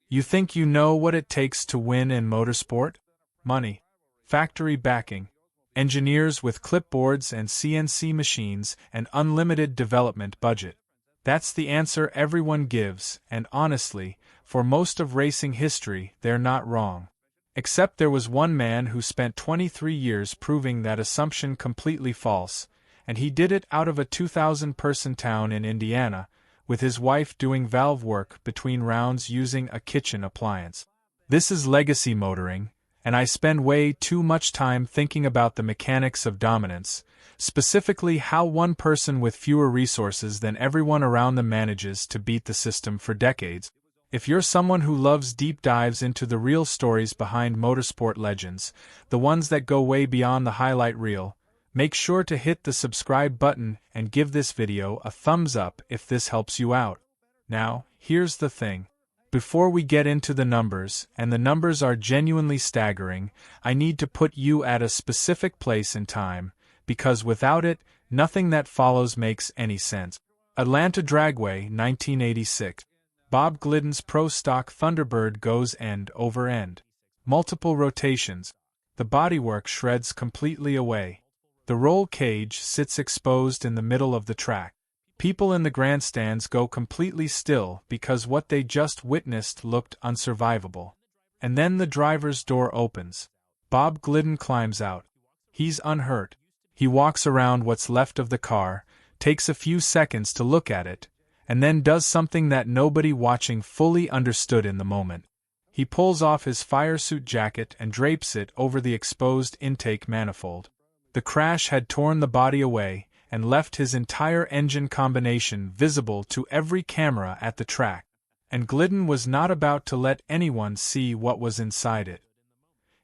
You think you know what it takes to win in motorsport? Money, factory backing, engineers with clipboards and CNC machines, and unlimited development budget. That's the answer everyone gives, and honestly, for most of racing history, they're not wrong. Except there was one man who spent 23 years proving that assumption completely false, and he did it out of a 2,000-person town in Indiana, with his wife doing valve work between rounds using a kitchen appliance. This is legacy motoring, and I spend way too much time thinking about the mechanics of dominance, specifically how one person with fewer resources than everyone around them manages to beat the system for decades. If you're someone who loves deep dives into the real stories behind motorsport legends, the ones that go way beyond the highlight reel, make sure to hit the subscribe button and give this video a thumbs up if this helps you out. Now, here's the thing. Before we get into the numbers, and the numbers are genuinely staggering, I need to put you at a specific place in time, because without it, nothing that follows makes any sense. Atlanta Dragway, 1986. Bob Glidden's Pro Stock Thunderbird goes end over end. Multiple rotations. The bodywork shreds completely away. The roll cage sits exposed in the middle of the track. People in the grandstands go completely still because what they just witnessed looked unsurvivable. And then the driver's door opens. Bob Glidden climbs out. He's unhurt. He walks around what's left of the car, takes a few seconds to look at it, and then does something that nobody watching fully understood in the moment. He pulls off his Firesuit jacket and drapes it over the exposed intake manifold. The crash had torn the body away and left his entire engine combination visible to every camera at the track, and Glidden was not about to let anyone see what was inside it.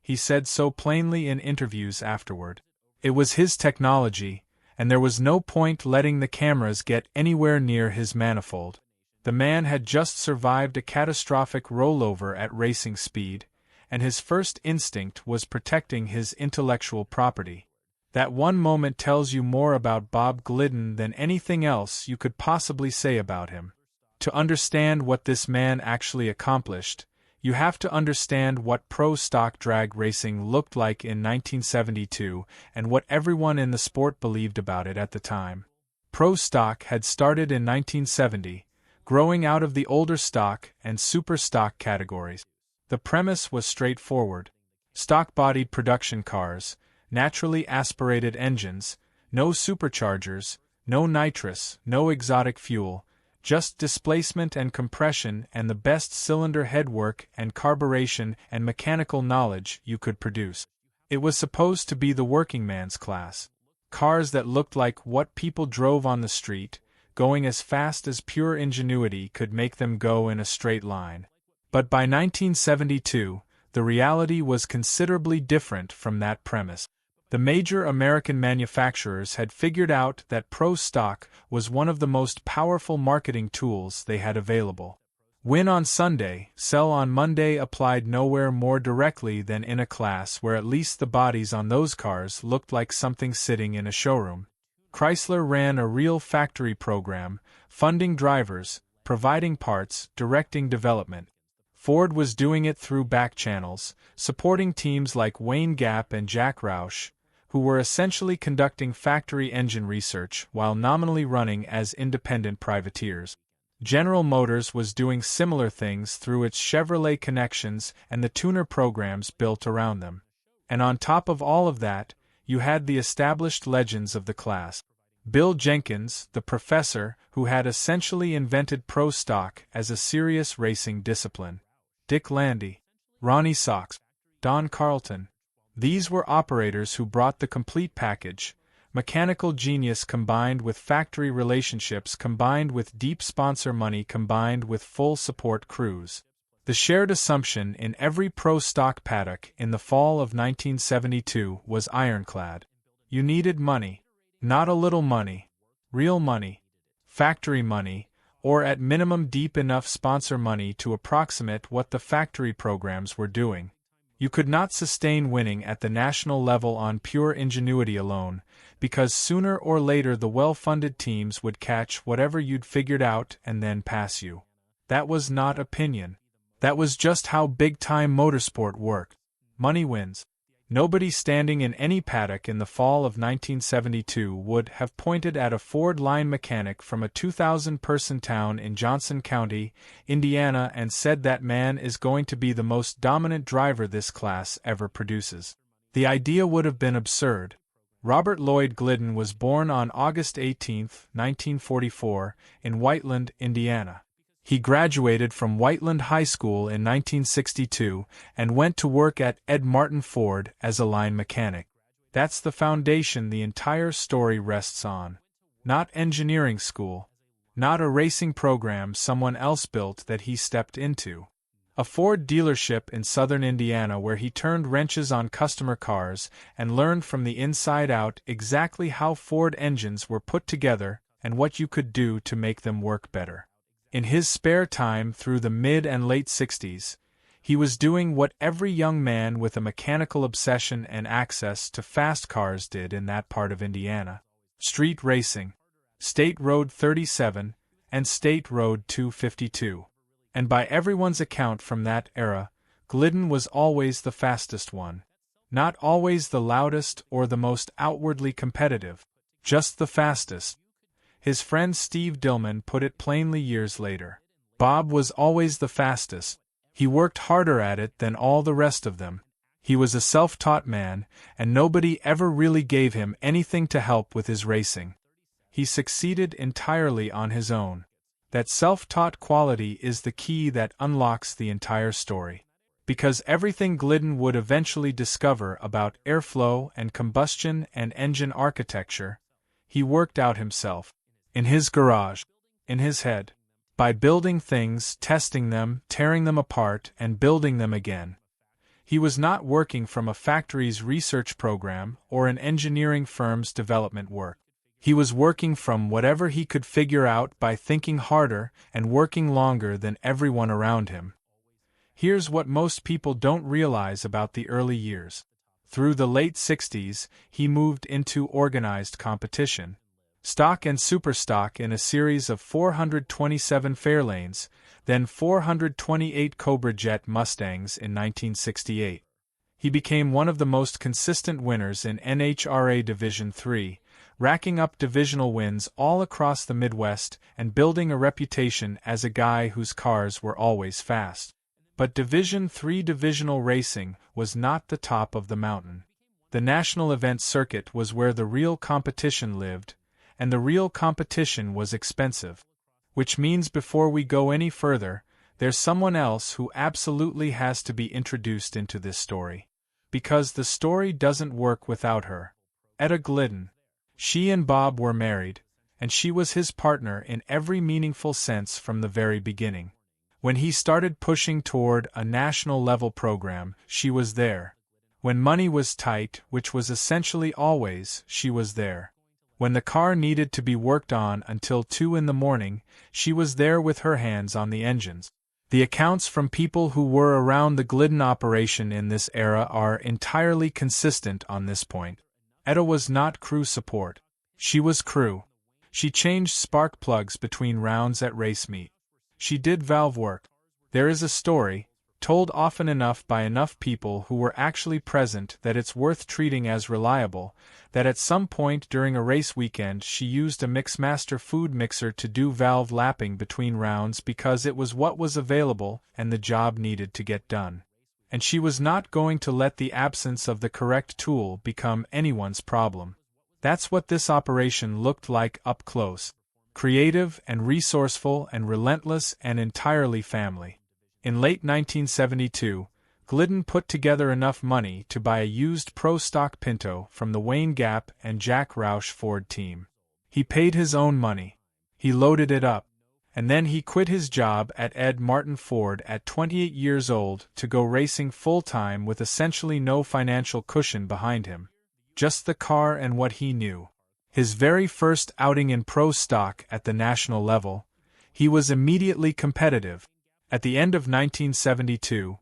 He said so plainly in interviews afterward. It was his technology, and there was no point letting the cameras get anywhere near his manifold. The man had just survived a catastrophic rollover at racing speed, and his first instinct was protecting his intellectual property. That one moment tells you more about Bob Glidden than anything else you could possibly say about him. To understand what this man actually accomplished, you have to understand what pro stock drag racing looked like in 1972 and what everyone in the sport believed about it at the time. Pro stock had started in 1970, growing out of the older stock and super stock categories. The premise was straightforward. Stock-bodied production cars, naturally aspirated engines, no superchargers, no nitrous, no exotic fuel, just displacement and compression and the best cylinder headwork and carburation and mechanical knowledge you could produce. It was supposed to be the working man's class. Cars that looked like what people drove on the street, going as fast as pure ingenuity could make them go in a straight line. But by 1972, the reality was considerably different from that premise. The major American manufacturers had figured out that pro stock was one of the most powerful marketing tools they had available. Win on Sunday, sell on Monday applied nowhere more directly than in a class where at least the bodies on those cars looked like something sitting in a showroom. Chrysler ran a real factory program, funding drivers, providing parts, directing development. Ford was doing it through back channels, supporting teams like Wayne Gap and Jack Roush, who were essentially conducting factory engine research while nominally running as independent privateers. General Motors was doing similar things through its Chevrolet connections and the tuner programs built around them. And on top of all of that, you had the established legends of the class. Bill Jenkins, the professor who had essentially invented pro stock as a serious racing discipline. Dick Landy, Ronnie Sox, Don Carlton. These were operators who brought the complete package, mechanical genius combined with factory relationships combined with deep sponsor money combined with full support crews. The shared assumption in every pro stock paddock in the fall of 1972 was ironclad. You needed money. Not a little money. Real money. Factory money, or at minimum deep enough sponsor money to approximate what the factory programs were doing. You could not sustain winning at the national level on pure ingenuity alone, because sooner or later the well-funded teams would catch whatever you'd figured out and then pass you. That was not opinion. That was just how big-time motorsport worked. Money wins. Nobody standing in any paddock in the fall of 1972 would have pointed at a Ford line mechanic from a 2,000-person town in Johnson County, Indiana, and said that man is going to be the most dominant driver this class ever produces. The idea would have been absurd. Robert Lloyd Glidden was born on August 18, 1944, in Whiteland, Indiana. He graduated from Whiteland High School in 1962 and went to work at Ed Martin Ford as a line mechanic. That's the foundation the entire story rests on. Not engineering school. Not a racing program someone else built that he stepped into. A Ford dealership in southern Indiana where he turned wrenches on customer cars and learned from the inside out exactly how Ford engines were put together and what you could do to make them work better. In his spare time through the mid and late 60s, he was doing what every young man with a mechanical obsession and access to fast cars did in that part of Indiana: street racing, State Road 37, and State Road 252. And by everyone's account from that era, Glidden was always the fastest one. Not always the loudest or the most outwardly competitive, just the fastest. His friend Steve Dillman put it plainly years later. Bob was always the fastest. He worked harder at it than all the rest of them. He was a self-taught man, and nobody ever really gave him anything to help with his racing. He succeeded entirely on his own. That self-taught quality is the key that unlocks the entire story. Because everything Glidden would eventually discover about airflow and combustion and engine architecture, he worked out himself. In his garage. In his head. By building things, testing them, tearing them apart, and building them again. He was not working from a factory's research program or an engineering firm's development work. He was working from whatever he could figure out by thinking harder and working longer than everyone around him. Here's what most people don't realize about the early years. Through the late 60s, he moved into organized competition. Stock and superstock in a series of 427 Fairlanes, then 428 Cobra Jet Mustangs in 1968. He became one of the most consistent winners in NHRA Division III, racking up divisional wins all across the Midwest and building a reputation as a guy whose cars were always fast. But Division III divisional racing was not the top of the mountain. The national event circuit was where the real competition lived, and the real competition was expensive. Which means before we go any further, there's someone else who absolutely has to be introduced into this story. Because the story doesn't work without her. Etta Glidden. She and Bob were married, and she was his partner in every meaningful sense from the very beginning. When he started pushing toward a national-level program, she was there. When money was tight, which was essentially always, she was there. When the car needed to be worked on until 2 in the morning, she was there with her hands on the engines. The accounts from people who were around the Glidden operation in this era are entirely consistent on this point. Etta was not crew support. She was crew. She changed spark plugs between rounds at race meet. She did valve work. There is a story, told often enough by enough people who were actually present that it's worth treating as reliable, that at some point during a race weekend she used a Mixmaster food mixer to do valve lapping between rounds because it was what was available and the job needed to get done. And she was not going to let the absence of the correct tool become anyone's problem. That's what this operation looked like up close. Creative and resourceful and relentless and entirely family. In late 1972, Glidden put together enough money to buy a used pro-stock Pinto from the Wayne Gap and Jack Roush Ford team. He paid his own money. He loaded it up. And then he quit his job at Ed Martin Ford at 28 years old to go racing full-time with essentially no financial cushion behind him. Just the car and what he knew. His very first outing in pro stock at the national level, he was immediately competitive. At the end of 1972,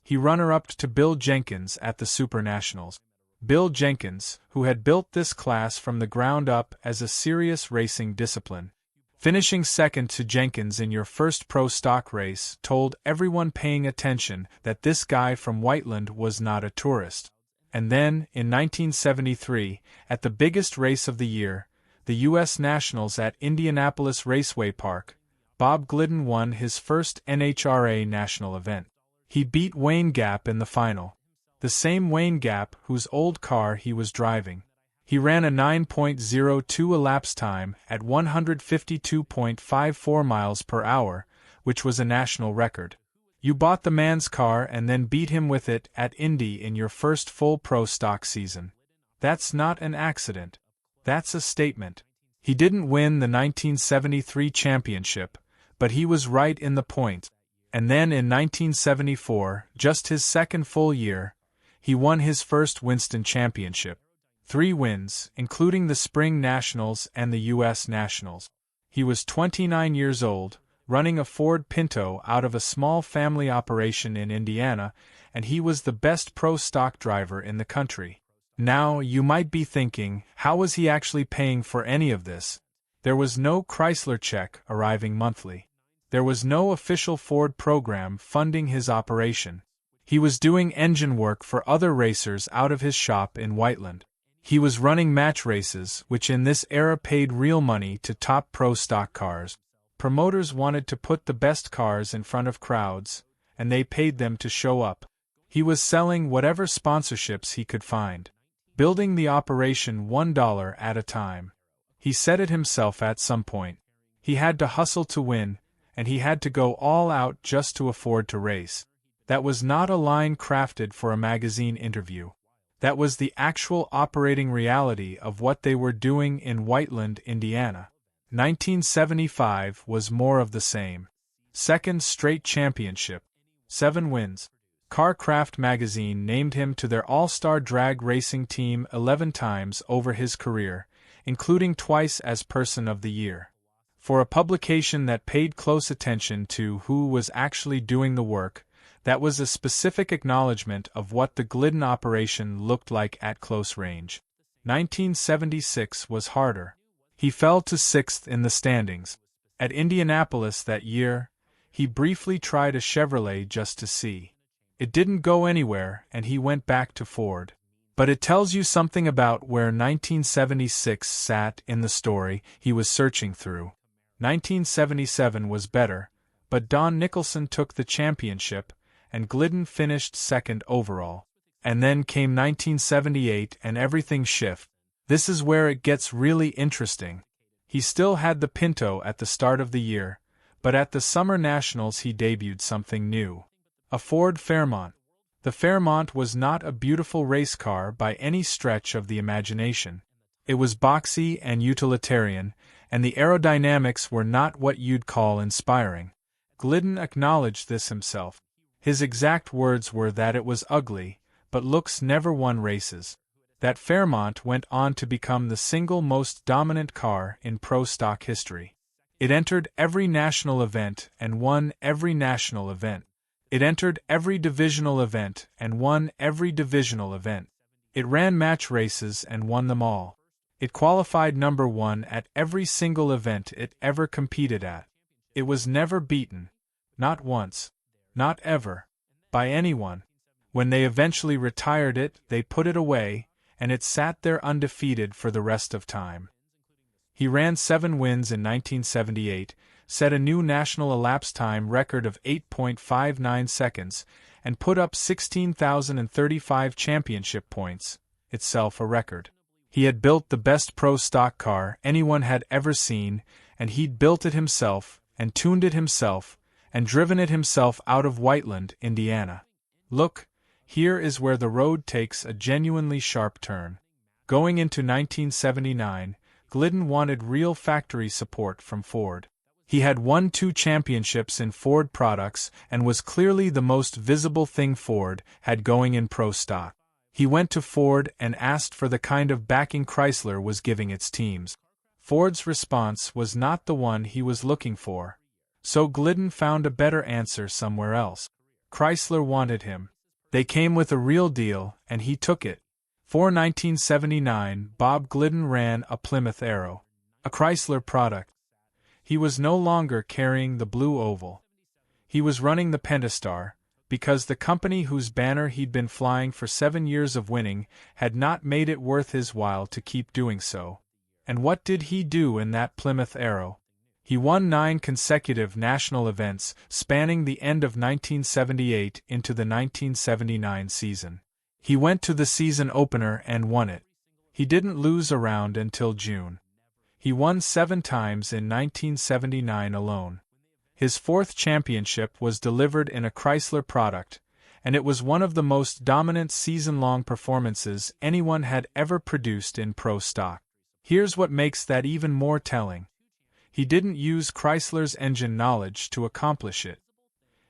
he runner-up to Bill Jenkins at the Super Nationals. Bill Jenkins, who had built this class from the ground up as a serious racing discipline. Finishing second to Jenkins in your first pro stock race told everyone paying attention that this guy from Whiteland was not a tourist. And then, in 1973, at the biggest race of the year, the U.S. Nationals at Indianapolis Raceway Park, Bob Glidden won his first NHRA national event. He beat Wayne Gap in the final. The same Wayne Gap whose old car he was driving. He ran a 9.02 elapsed time at 152.54 miles per hour, which was a national record. You bought the man's car and then beat him with it at Indy in your first full pro stock season. That's not an accident. That's a statement. He didn't win the 1973 championship, but he was right in the point. And then in 1974, just his second full year, he won his first Winston Championship. 3 wins, including the Spring Nationals and the U.S. Nationals. He was 29 years old, running a Ford Pinto out of a small family operation in Indiana, and he was the best pro stock driver in the country. Now, you might be thinking, how was he actually paying for any of this? There was no Chrysler check arriving monthly. There was no official Ford program funding his operation. He was doing engine work for other racers out of his shop in Whiteland. He was running match races, which in this era paid real money to top pro stock cars. Promoters wanted to put the best cars in front of crowds, and they paid them to show up. He was selling whatever sponsorships he could find. Building the operation $1 at a time. He said it himself at some point. He had to hustle to win, and he had to go all out just to afford to race. That was not a line crafted for a magazine interview. That was the actual operating reality of what they were doing in Whiteland, Indiana. 1975 was more of the same. Second straight championship. 7 wins. Carcraft magazine named him to their all-star drag racing team 11 times over his career, including twice as Person of the Year. For a publication that paid close attention to who was actually doing the work, that was a specific acknowledgement of what the Glidden operation looked like at close range. 1976 was harder. He fell to 6th in the standings. At Indianapolis that year, he briefly tried a Chevrolet just to see. It didn't go anywhere, and he went back to Ford. But it tells you something about where 1976 sat in the story he was searching through. 1977 was better, but Don Nicholson took the championship, and Glidden finished second overall. And then came 1978 and everything shifted. This is where it gets really interesting. He still had the Pinto at the start of the year, but at the Summer Nationals he debuted something new. A Ford Fairmont. The Fairmont was not a beautiful race car by any stretch of the imagination. It was boxy and utilitarian, and the aerodynamics were not what you'd call inspiring. Glidden acknowledged this himself. His exact words were that it was ugly, but looks never won races. That Fairmont went on to become the single most dominant car in pro stock history. It entered every national event and won every national event. It entered every divisional event and won every divisional event. It ran match races and won them all. It qualified number 1 at every single event it ever competed at. It was never beaten. Not once. Not ever. By anyone. When they eventually retired it, they put it away, and it sat there undefeated for the rest of time. He ran 7 wins in 1978, set a new national elapsed time record of 8.59 seconds, and put up 16,035 championship points, itself a record. He had built the best pro stock car anyone had ever seen, and he'd built it himself, and tuned it himself, and driven it himself out of Whiteland, Indiana. Look, here is where the road takes a genuinely sharp turn. Going into 1979, Glidden wanted real factory support from Ford. He had won 2 championships in Ford products and was clearly the most visible thing Ford had going in pro stock. He went to Ford and asked for the kind of backing Chrysler was giving its teams. Ford's response was not the one he was looking for. So Glidden found a better answer somewhere else. Chrysler wanted him. They came with a real deal, and he took it. For 1979, Bob Glidden ran a Plymouth Arrow, a Chrysler product. He was no longer carrying the blue oval. He was running the Pentastar, because the company whose banner he'd been flying for 7 years of winning had not made it worth his while to keep doing so. And what did he do in that Plymouth Arrow? He won 9 consecutive national events, spanning the end of 1978 into the 1979 season. He went to the season opener and won it. He didn't lose a round until June. He won 7 times in 1979 alone. His 4th championship was delivered in a Chrysler product, and it was one of the most dominant season-long performances anyone had ever produced in pro stock. Here's what makes that even more telling. He didn't use Chrysler's engine knowledge to accomplish it.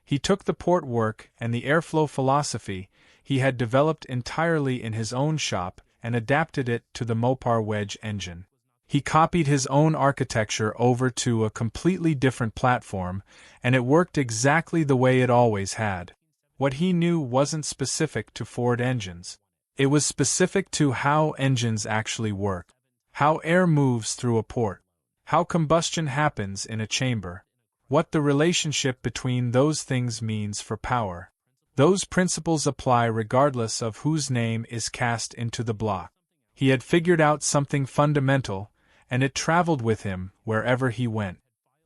He took the port work and the airflow philosophy he had developed entirely in his own shop and adapted it to the Mopar wedge engine. He copied his own architecture over to a completely different platform, and it worked exactly the way it always had. What he knew wasn't specific to Ford engines. It was specific to how engines actually work, how air moves through a port, how combustion happens in a chamber, what the relationship between those things means for power. Those principles apply regardless of whose name is cast into the block. He had figured out something fundamental, and it traveled with him wherever he went.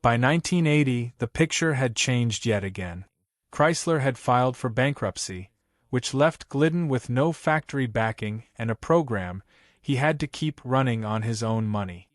By 1980, the picture had changed yet again. Chrysler had filed for bankruptcy, which left Glidden with no factory backing and a program he had to keep running on his own money.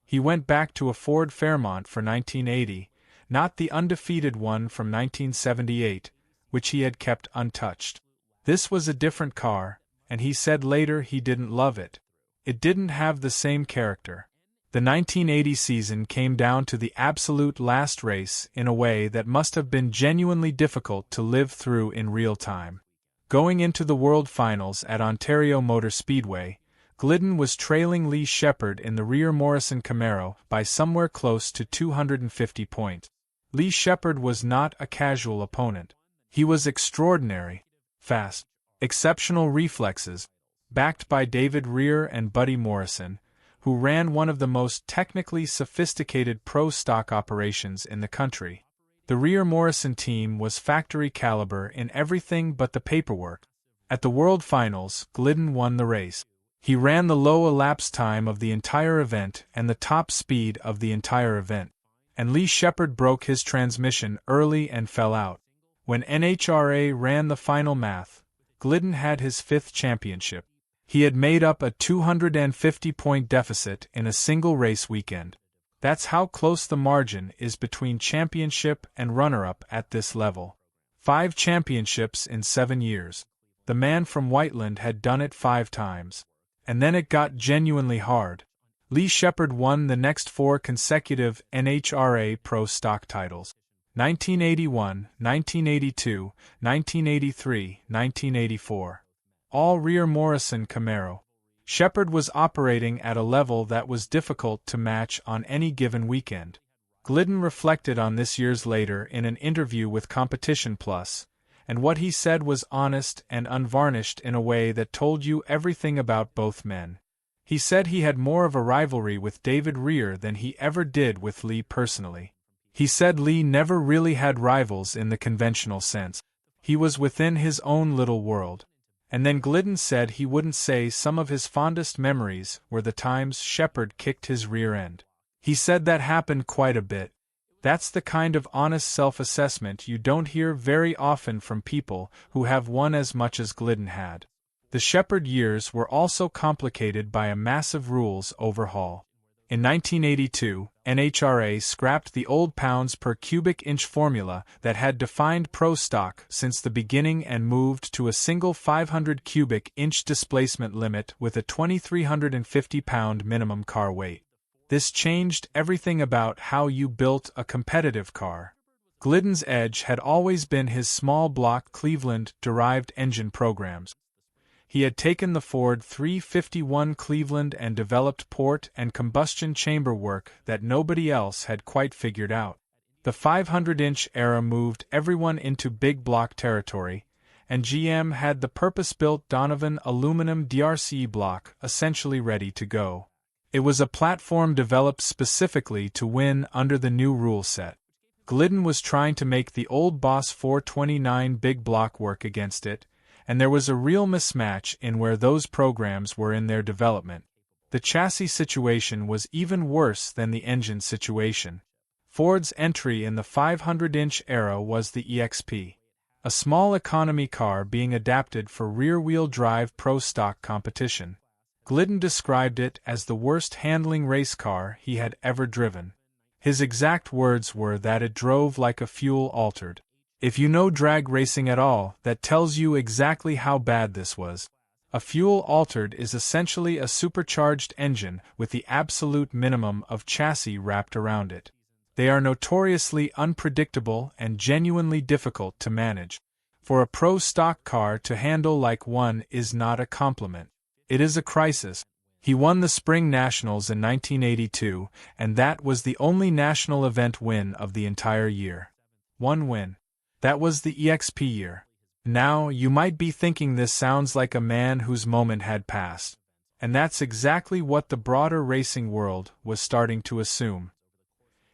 He went back to a Ford Fairmont for 1980, not the undefeated one from 1978, which he had kept untouched. This was a different car, and he said later he didn't love it. It didn't have the same character. The 1980 season came down to the absolute last race in a way that must have been genuinely difficult to live through in real time. Going into the World Finals at Ontario Motor Speedway, Glidden was trailing Lee Shepherd in the rear Morrison Camaro by somewhere close to 250 points. Lee Shepherd was not a casual opponent. He was extraordinary, fast, exceptional reflexes, backed by David Rear and Buddy Morrison, who ran one of the most technically sophisticated pro stock operations in the country. The Rear Morrison team was factory caliber in everything but the paperwork. At the World Finals, Glidden won the race. He ran the low elapsed time of the entire event and the top speed of the entire event. And Lee Shepherd broke his transmission early and fell out. When NHRA ran the final math, Glidden had his 5th championship. He had made up a 250-point deficit in a single race weekend. That's how close the margin is between championship and runner-up at this level. 5 championships in 7 years. The man from Whiteland had done it 5 times. And then it got genuinely hard. Lee Shepherd won the next 4 consecutive NHRA Pro Stock titles. 1981, 1982, 1983, 1984. All rear Morrison Camaro. Shepherd was operating at a level that was difficult to match on any given weekend. Glidden reflected on this years later in an interview with Competition Plus, and what he said was honest and unvarnished in a way that told you everything about both men. He said he had more of a rivalry with David Rear than he ever did with Lee personally. He said Lee never really had rivals in the conventional sense. He was within his own little world. And then Glidden said he wouldn't say some of his fondest memories were the times Shepherd kicked his rear end. He said that happened quite a bit. That's the kind of honest self-assessment you don't hear very often from people who have won as much as Glidden had. The Shepherd years were also complicated by a massive rules overhaul. In 1982, NHRA scrapped the old pounds per cubic inch formula that had defined pro stock since the beginning and moved to a single 500 cubic inch displacement limit with a 2,350 pound minimum car weight. This changed everything about how you built a competitive car. Glidden's edge had always been his small block Cleveland-derived engine programs. He had taken the Ford 351 Cleveland and developed port and combustion chamber work that nobody else had quite figured out. The 500-inch era moved everyone into big block territory, and GM had the purpose-built Donovan aluminum DRC block essentially ready to go. It was a platform developed specifically to win under the new rule set. Glidden was trying to make the old Boss 429 big block work against it, and there was a real mismatch in where those programs were in their development. The chassis situation was even worse than the engine situation. Ford's entry in the 500-inch era was the EXP, a small economy car being adapted for rear-wheel drive pro-stock competition. Glidden described it as the worst handling race car he had ever driven. His exact words were that it drove like a fuel-altered. If you know drag racing at all, that tells you exactly how bad this was. A fuel-altered is essentially a supercharged engine with the absolute minimum of chassis wrapped around it. They are notoriously unpredictable and genuinely difficult to manage. For a pro-stock car to handle like one is not a compliment. It is a crisis. He won the Spring Nationals in 1982, and that was the only national event win of the entire year. One win. That was the EXP year. Now, you might be thinking this sounds like a man whose moment had passed. And that's exactly what the broader racing world was starting to assume.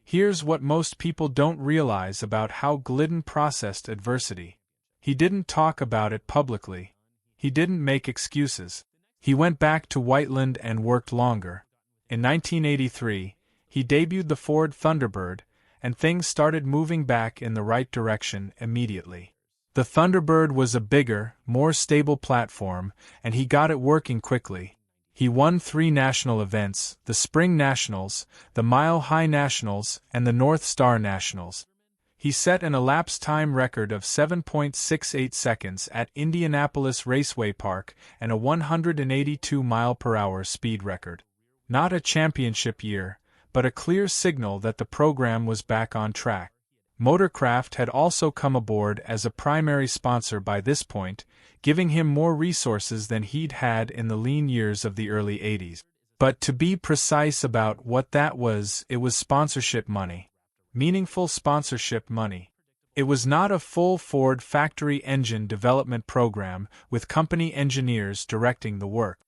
Here's what most people don't realize about how Glidden processed adversity. He didn't talk about it publicly. He didn't make excuses. He went back to Whiteland and worked longer. In 1983, he debuted the Ford Thunderbird, and things started moving back in the right direction immediately. The Thunderbird was a bigger, more stable platform, and he got it working quickly. He won 3 national events, the Spring Nationals, the Mile High Nationals, and the North Star Nationals. He set an elapsed time record of 7.68 seconds at Indianapolis Raceway Park and a 182 mph speed record. Not a championship year, but a clear signal that the program was back on track. Motorcraft had also come aboard as a primary sponsor by this point, giving him more resources than he'd had in the lean years of the early 80s. But to be precise about what that was, it was sponsorship money. Meaningful sponsorship money. It was not a full Ford factory engine development program with company engineers directing the work.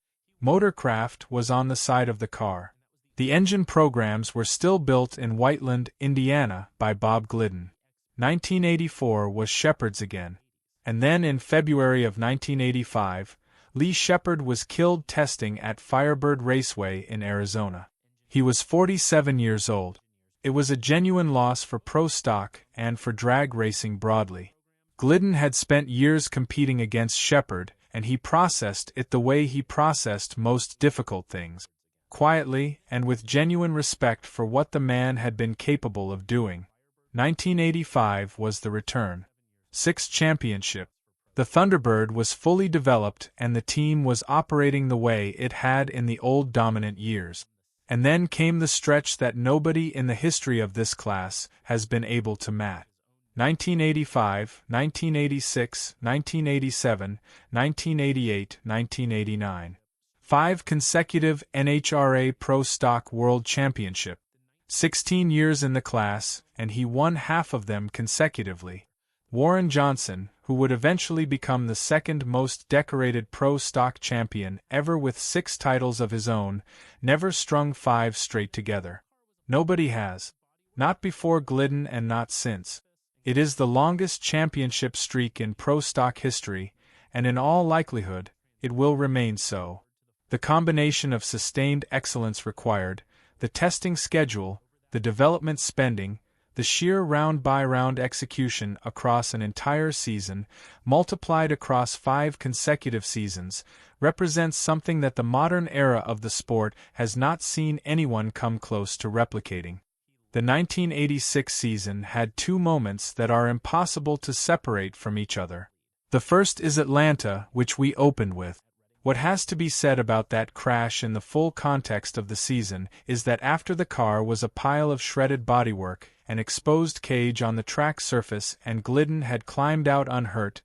Motorcraft was on the side of the car. The engine programs were still built in Whiteland, Indiana, by Bob Glidden. 1984 was Shepard's again. And then in February of 1985, Lee Shepard was killed testing at Firebird Raceway in Arizona. He was 47 years old. It was a genuine loss for pro stock and for drag racing broadly. Glidden had spent years competing against Shepard, and he processed it the way he processed most difficult things. Quietly and with genuine respect for what the man had been capable of doing. 1985 was the return. 6th championship. The Thunderbird was fully developed and the team was operating the way it had in the old dominant years. And then came the stretch that nobody in the history of this class has been able to match. 1985, 1986, 1987, 1988, 1989. 5 consecutive NHRA Pro Stock World Championship. 16 years in the class, and he won half of them consecutively. Warren Johnson, who would eventually become the second most decorated pro stock champion ever with 6 titles of his own, never strung 5 straight together. Nobody has. Not before Glidden and not since. It is the longest championship streak in pro stock history, and in all likelihood, it will remain so. The combination of sustained excellence required, the testing schedule, the development spending, the sheer round-by-round execution across an entire season, multiplied across 5 consecutive seasons, represents something that the modern era of the sport has not seen anyone come close to replicating. The 1986 season had 2 moments that are impossible to separate from each other. The first is Atlanta, which we opened with. What has to be said about that crash in the full context of the season is that after the car was a pile of shredded bodywork, an exposed cage on the track surface, and Glidden had climbed out unhurt,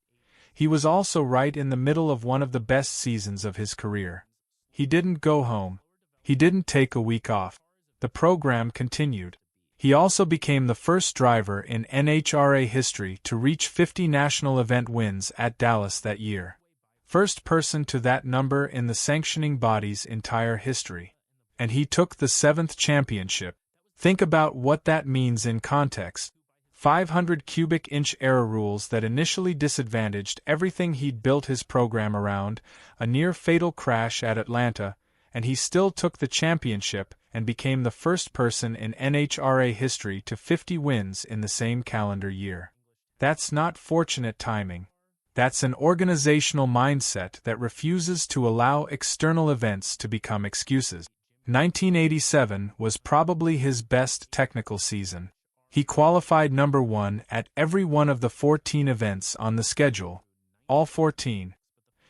he was also right in the middle of one of the best seasons of his career. He didn't go home. He didn't take a week off. The program continued. He also became the first driver in NHRA history to reach 50 national event wins at Dallas that year. First person to that number in the sanctioning body's entire history. and he took the 7th championship. Think about what that means in context. 500 cubic inch error rules that initially disadvantaged everything he'd built his program around, a near-fatal crash at Atlanta, and he still took the championship and became the first person in NHRA history to 50 wins in the same calendar year. That's not fortunate timing. That's an organizational mindset that refuses to allow external events to become excuses. 1987 was probably his best technical season. He qualified number 1 at every one of the 14 events on the schedule. All 14.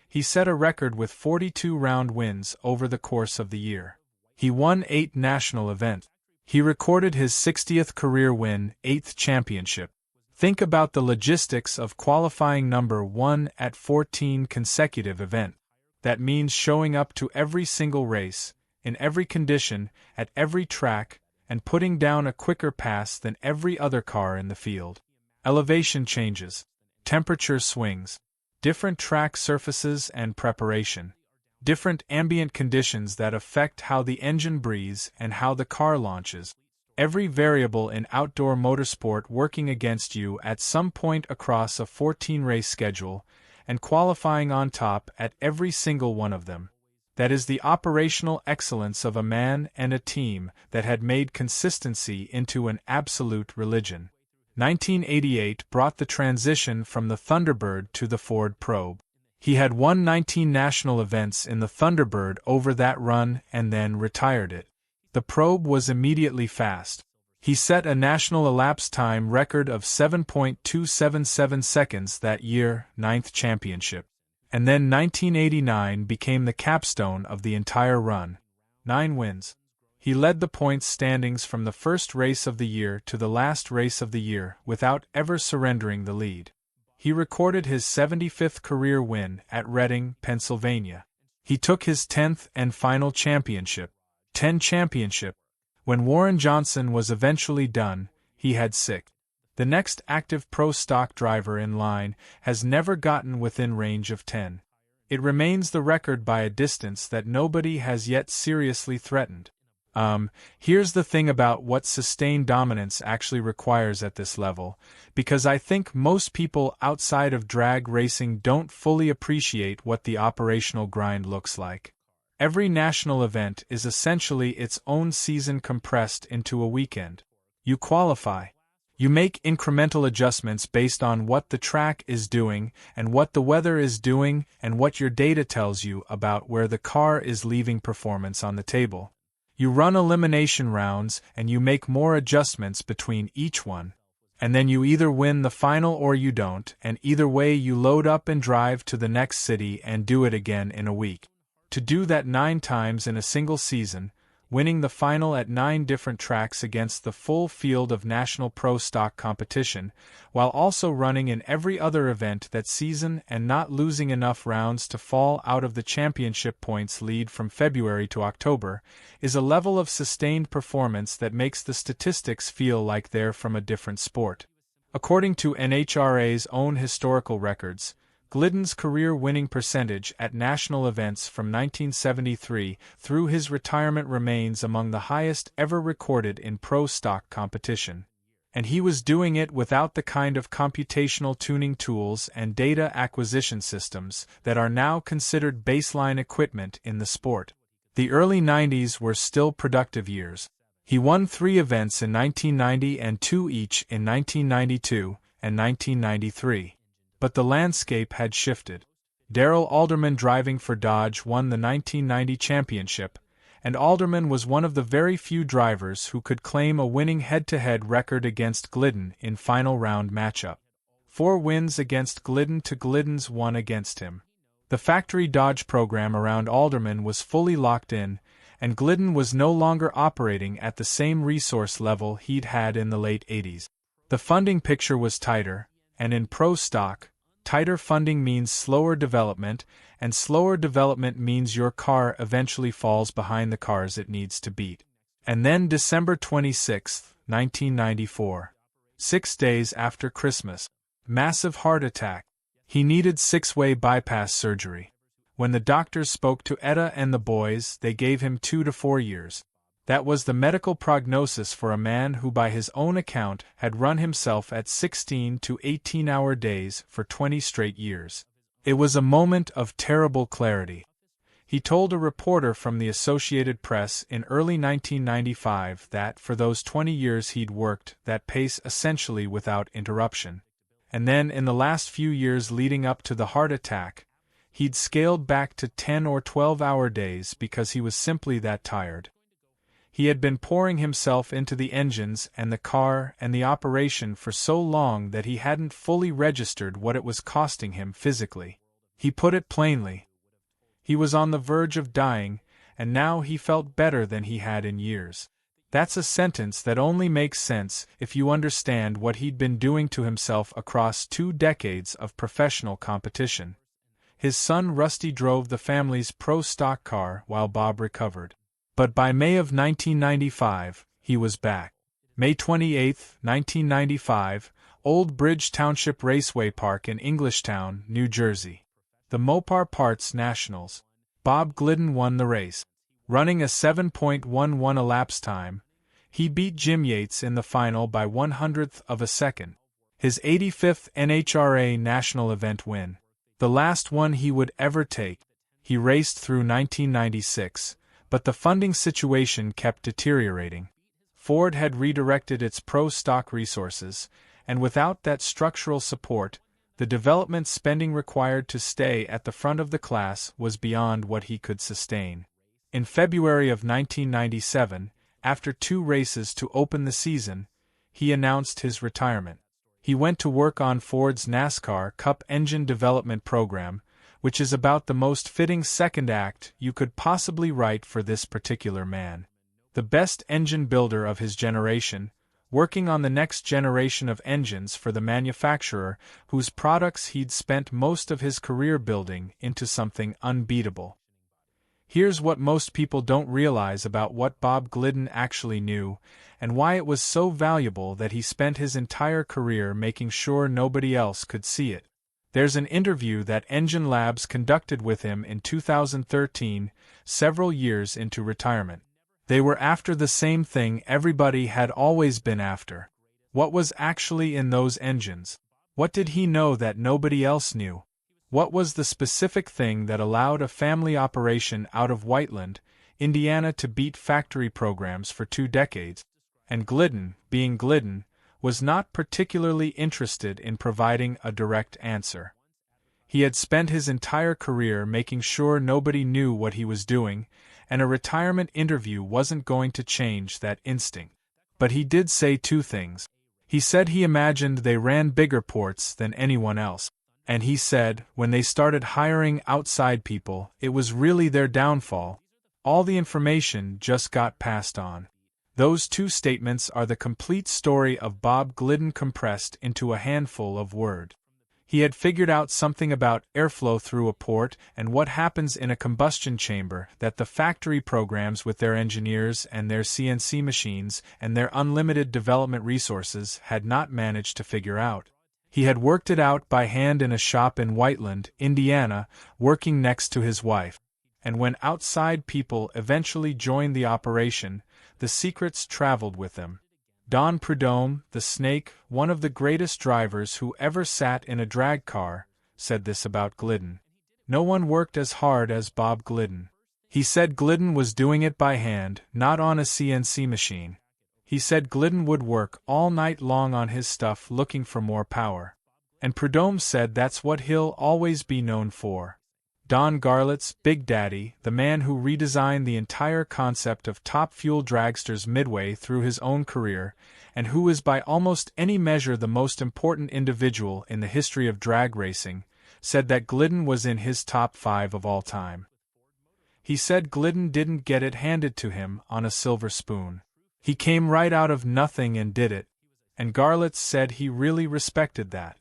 He set a record with 42 round wins over the course of the year. He won 8 national events. He recorded his 60th career win, 8th championship. Think about the logistics of qualifying number 1 at 14 consecutive events. That means showing up to every single race, in every condition, at every track, and putting down a quicker pass than every other car in the field. Elevation changes, temperature swings, different track surfaces and preparation, different ambient conditions that affect how the engine breathes and how the car launches. Every variable in outdoor motorsport working against you at some point across a 14-race schedule, and qualifying on top at every single one of them. That is the operational excellence of a man and a team that had made consistency into an absolute religion. 1988 brought the transition from the Thunderbird to the Ford Probe. He had won 19 national events in the Thunderbird over that run and then retired it. The Probe was immediately fast. He set a national elapsed time record of 7.277 seconds that year, 9th championship. And then 1989 became the capstone of the entire run. 9 wins. He led the points standings from the first race of the year to the last race of the year without ever surrendering the lead. He recorded his 75th career win at Reading, Pennsylvania. He took his 10th and final championship. 10 championship. When Warren Johnson was eventually done, he had 6. The next active pro stock driver in line has never gotten within range of 10. It remains the record by a distance that nobody has yet seriously threatened. Here's the thing about what sustained dominance actually requires at this level, because I think most people outside of drag racing don't fully appreciate what the operational grind looks like. Every national event is essentially its own season compressed into a weekend. You qualify. You make incremental adjustments based on what the track is doing and what the weather is doing and what your data tells you about where the car is leaving performance on the table. You run elimination rounds and you make more adjustments between each one. And then you either win the final or you don't, and either way you load up and drive to the next city and do it again in a week. To do that 9 times in a single season, winning the final at 9 different tracks against the full field of national pro stock competition, while also running in every other event that season and not losing enough rounds to fall out of the championship points lead from February to October, is a level of sustained performance that makes the statistics feel like they're from a different sport. According to NHRA's own historical records, Glidden's career winning percentage at national events from 1973 through his retirement remains among the highest ever recorded in pro stock competition. And he was doing it without the kind of computational tuning tools and data acquisition systems that are now considered baseline equipment in the sport. The early 90s were still productive years. He won 3 events in 1990 and 2 each in 1992 and 1993. But the landscape had shifted. Darrell Alderman driving for Dodge won the 1990 championship, and Alderman was one of the very few drivers who could claim a winning head-to-head record against Glidden in final round matchup. 4 wins against Glidden to Glidden's 1 against him. The factory Dodge program around Alderman was fully locked in, and Glidden was no longer operating at the same resource level he'd had in the late 80s. The funding picture was tighter, and in pro stock, tighter funding means slower development, and slower development means your car eventually falls behind the cars it needs to beat. And then December 26, 1994. 6 days after Christmas. Massive heart attack. He needed 6-way bypass surgery. When the doctors spoke to Etta and the boys, they gave him 2 to 4 years. That was the medical prognosis for a man who by his own account had run himself at 16 to 18-hour days for 20 straight years. It was a moment of terrible clarity. He told a reporter from the Associated Press in early 1995 that for those 20 years he'd worked that pace essentially without interruption. And then in the last few years leading up to the heart attack, he'd scaled back to 10 or 12-hour days because he was simply that tired. He had been pouring himself into the engines and the car and the operation for so long that he hadn't fully registered what it was costing him physically. He put it plainly. He was on the verge of dying, and now he felt better than he had in years. That's a sentence that only makes sense if you understand what he'd been doing to himself across 2 decades of professional competition. His son Rusty drove the family's pro stock car while Bob recovered. But by May of 1995, he was back. May 28, 1995, Old Bridge Township Raceway Park in Englishtown, New Jersey. The Mopar Parts Nationals. Bob Glidden won the race. Running a 7.11 elapsed time, he beat Jim Yates in the final by 1/100th of a second. His 85th NHRA national event win. The last one he would ever take. He raced through 1996. But the funding situation kept deteriorating. Ford had redirected its pro stock resources, and without that structural support, the development spending required to stay at the front of the class was beyond what he could sustain. In February of 1997, after 2 races to open the season, he announced his retirement. He went to work on Ford's NASCAR Cup engine development program, which is about the most fitting second act you could possibly write for this particular man. The best engine builder of his generation, working on the next generation of engines for the manufacturer whose products he'd spent most of his career building into something unbeatable. Here's what most people don't realize about what Bob Glidden actually knew, and why it was so valuable that he spent his entire career making sure nobody else could see it. There's an interview that Engine Labs conducted with him in 2013, several years into retirement. They were after the same thing everybody had always been after. What was actually in those engines? What did he know that nobody else knew? What was the specific thing that allowed a family operation out of Whiteland, Indiana to beat factory programs for 2 decades? And Glidden, being Glidden, was not particularly interested in providing a direct answer. He had spent his entire career making sure nobody knew what he was doing, and a retirement interview wasn't going to change that instinct. But he did say 2 things. He said he imagined they ran bigger ports than anyone else. And he said, when they started hiring outside people, it was really their downfall. All the information just got passed on. Those 2 statements are the complete story of Bob Glidden compressed into a handful of words. He had figured out something about airflow through a port and what happens in a combustion chamber that the factory programs with their engineers and their CNC machines and their unlimited development resources had not managed to figure out. He had worked it out by hand in a shop in Whiteland, Indiana, working next to his wife. And when outside people eventually joined the operation, the secrets traveled with them. Don Prudhomme, the Snake, one of the greatest drivers who ever sat in a drag car, said this about Glidden. No one worked as hard as Bob Glidden. He said Glidden was doing it by hand, not on a CNC machine. He said Glidden would work all night long on his stuff looking for more power. And Prudhomme said that's what he'll always be known for. Don Garlett's Big Daddy, the man who redesigned the entire concept of top fuel dragsters midway through his own career, and who is by almost any measure the most important individual in the history of drag racing, said that Glidden was in his top 5 of all time. He said Glidden didn't get it handed to him on a silver spoon. He came right out of nothing and did it, and Garlett said he really respected that.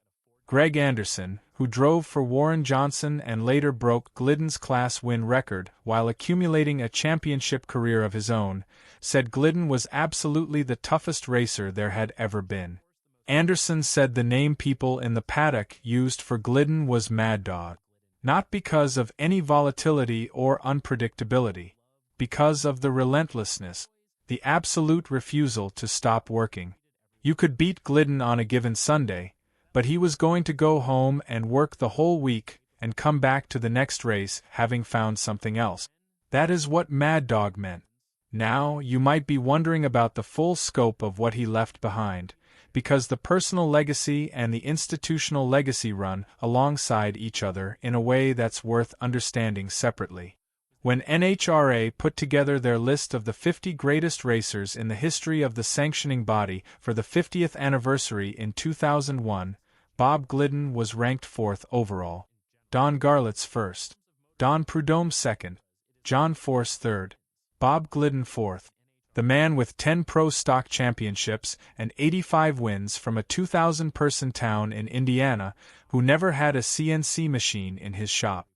Greg Anderson, who drove for Warren Johnson and later broke Glidden's class win record while accumulating a championship career of his own, said Glidden was absolutely the toughest racer there had ever been. Anderson said the name people in the paddock used for Glidden was Mad Dog. Not because of any volatility or unpredictability. Because of the relentlessness. The absolute refusal to stop working. You could beat Glidden on a given Sunday, but he was going to go home and work the whole week and come back to the next race having found something else. That is what Mad Dog meant. Now, you might be wondering about the full scope of what he left behind, because the personal legacy and the institutional legacy run alongside each other in a way that's worth understanding separately. When NHRA put together their list of the 50 greatest racers in the history of the sanctioning body for the 50th anniversary in 2001, Bob Glidden was ranked 4th overall. Don Garlits 1st. Don Prudhomme 2nd. John Force 3rd. Bob Glidden 4th. The man with 10 pro stock championships and 85 wins from a 2,000-person town in Indiana who never had a CNC machine in his shop.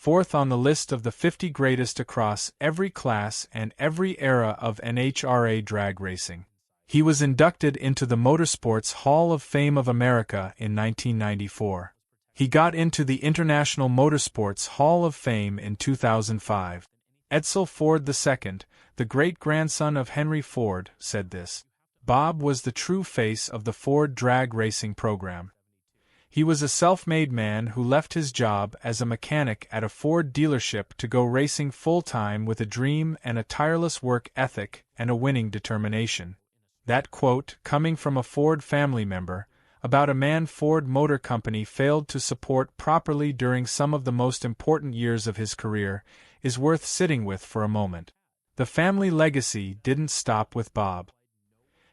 4th on the list of the 50 greatest across every class and every era of NHRA drag racing. He was inducted into the Motorsport's Hall of Fame of America in 1994. He got into the International Motorsports Hall of Fame in 2005. Edsel Ford II, the great-grandson of Henry Ford, said this. Bob was the true face of the Ford drag racing program. He was a self-made man who left his job as a mechanic at a Ford dealership to go racing full-time with a dream and a tireless work ethic and a winning determination. That quote, coming from a Ford family member, about a man Ford Motor Company failed to support properly during some of the most important years of his career, is worth sitting with for a moment. The family legacy didn't stop with Bob.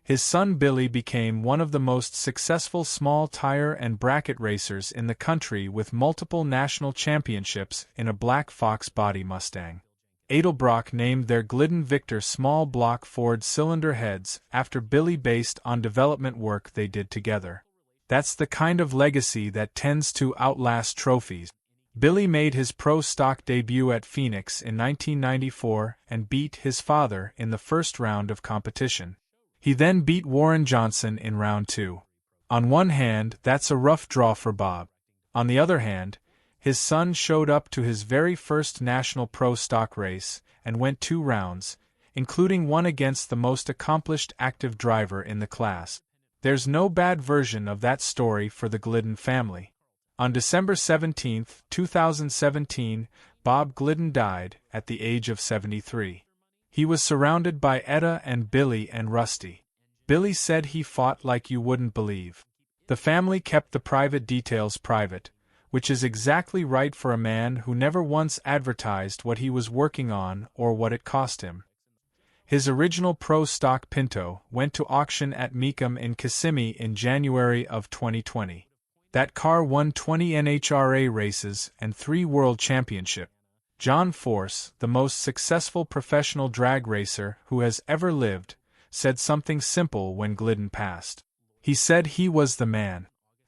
His son Billy became one of the most successful small tire and bracket racers in the country with multiple national championships in a Black Fox body Mustang. Edelbrock named their Glidden Victor small block Ford cylinder heads after Billy based on development work they did together. That's the kind of legacy that tends to outlast trophies. Billy made his pro stock debut at Phoenix in 1994 and beat his father in the first round of competition. He then beat Warren Johnson in round 2. On one hand, that's a rough draw for Bob. On the other hand, his son showed up to his very first national pro stock race and went 2 rounds, including one against the most accomplished active driver in the class. There's no bad version of that story for the Glidden family. On December 17, 2017, Bob Glidden died at the age of 73. He was surrounded by Etta and Billy and Rusty. Billy said he fought like you wouldn't believe. The family kept the private details private, which is exactly right for a man who never once advertised what he was working on or what it cost him. His original pro stock Pinto went to auction at Mecum in Kissimmee in January of 2020. That car won 20 NHRA races and 3 World Championships. John Force, the most successful professional drag racer who has ever lived, said something simple when Glidden passed. He said he was the man.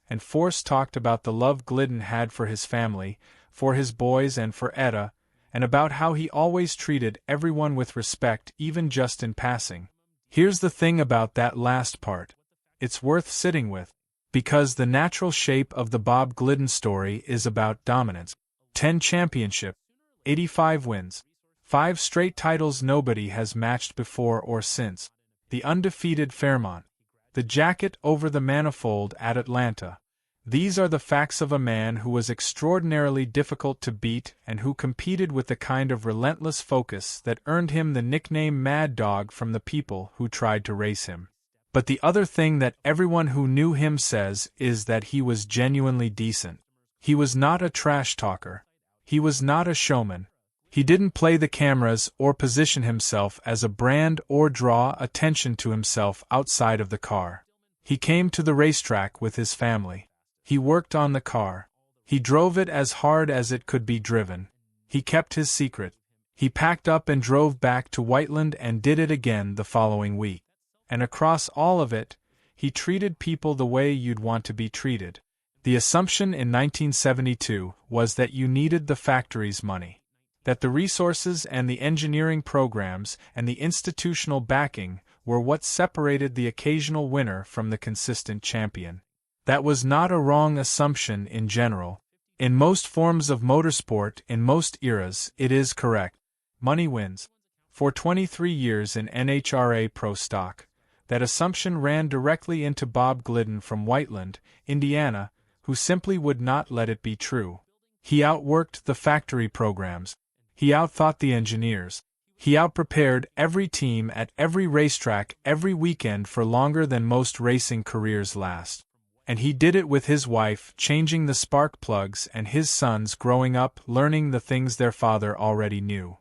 And Force talked about the love Glidden had for his family, for his boys and for Etta, and about how he always treated everyone with respect even just in passing. Here's the thing about that last part. It's worth sitting with, because the natural shape of the Bob Glidden story is about dominance. 10 championships. 85 wins. 5 straight titles nobody has matched before or since. The undefeated Fairmont. The jacket over the manifold at Atlanta. These are the facts of a man who was extraordinarily difficult to beat and who competed with the kind of relentless focus that earned him the nickname Mad Dog from the people who tried to race him. But the other thing that everyone who knew him says is that he was genuinely decent. He was not a trash talker. He was not a showman. He didn't play the cameras or position himself as a brand or draw attention to himself outside of the car. He came to the racetrack with his family. He worked on the car. He drove it as hard as it could be driven. He kept his secret. He packed up and drove back to Whiteland and did it again the following week. And across all of it, he treated people the way you'd want to be treated. The assumption in 1972 was that you needed the factory's money, that the resources and the engineering programs and the institutional backing were what separated the occasional winner from the consistent champion. That was not a wrong assumption in general. In most forms of motorsport, in most eras, it is correct. Money wins. For 23 years in NHRA Pro Stock, that assumption ran directly into Bob Glidden from Whiteland, Indiana, who simply would not let it be true. He outworked the factory programs. He outthought the engineers. He outprepared every team at every racetrack every weekend for longer than most racing careers last. And he did it with his wife changing the spark plugs and his sons growing up learning the things their father already knew.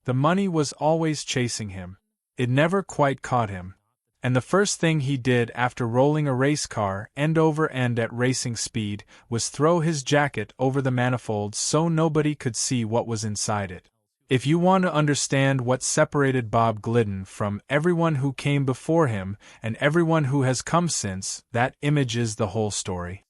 The money was always chasing him. It never quite caught him. And the first thing he did after rolling a race car end over end at racing speed was throw his jacket over the manifolds so nobody could see what was inside it. If you want to understand what separated Bob Glidden from everyone who came before him and everyone who has come since, that image is the whole story.